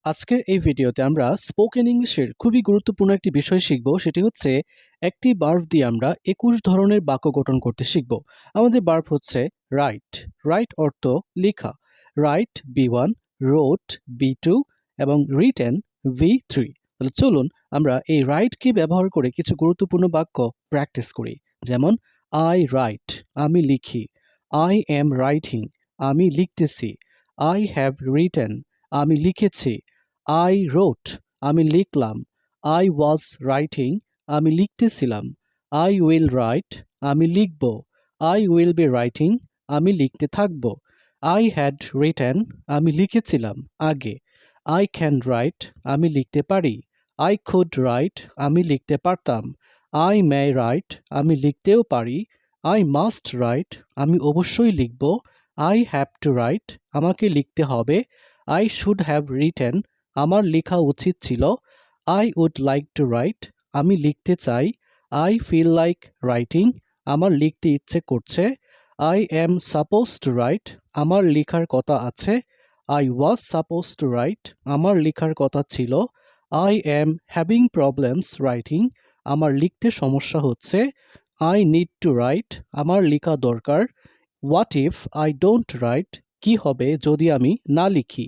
আজকের এই ভিডিওতে আমরা স্পোকেন ইংলিশের খুবই গুরুত্বপূর্ণ একটি বিষয় শিখব। সেটি হচ্ছে একটি ভার্ব দিয়ে আমরা 21 ধরনের বাক্য গঠন করতে শিখব। আমাদের ভার্ব হচ্ছে রাইট। রাইট অর্থ লেখা। রাইট বি1, রোট বি2 এবং রিটেন ভি3। তাহলে চলুন আমরা এই রাইটকে ব্যবহার করে কিছু গুরুত্বপূর্ণ বাক্য প্র্যাকটিস করি। যেমন আই রাইট, আমি লিখি। আই এম রাইটিং, আমি লিখতেছি। আই হ্যাভ রিটেন, আমি লিখেছি। আই রোট, আমি লিখলাম। আই ওয়াজ রাইটিং, আমি লিখতেছিলাম। আই উইল রাইট, আমি লিখব। আই উইল বি রাইটিং, আমি লিখতে থাকব। আই হ্যাড রিটেন, আমি লিখেছিলাম আগে। আই ক্যান রাইট, আমি লিখতে পারি। আই কুড রাইট, আমি লিখতে পারতাম। আই মে রাইট, আমি লিখতেও পারি। আই মাস্ট রাইট, আমি অবশ্যই লিখব। আই হ্যাভ টু রাইট, আমাকে লিখতে হবে। আই শুড হ্যাভ রিটেন, আমার লেখা উচিত ছিল। I would like to write, আমি লিখতে চাই। আই ফিল লাইক রাইটিং, আমার লিখতে ইচ্ছে করছে। I am suppose two right, আমার লেখার কথা আছে। I was suppose two right, আমার লেখার কথা ছিল। I am having problems writing, আমার লিখতে সমস্যা হচ্ছে। আই নিড টু রাইট, আমার লেখা দরকার। What if I don't write, কি হবে যদি আমি না লিখি।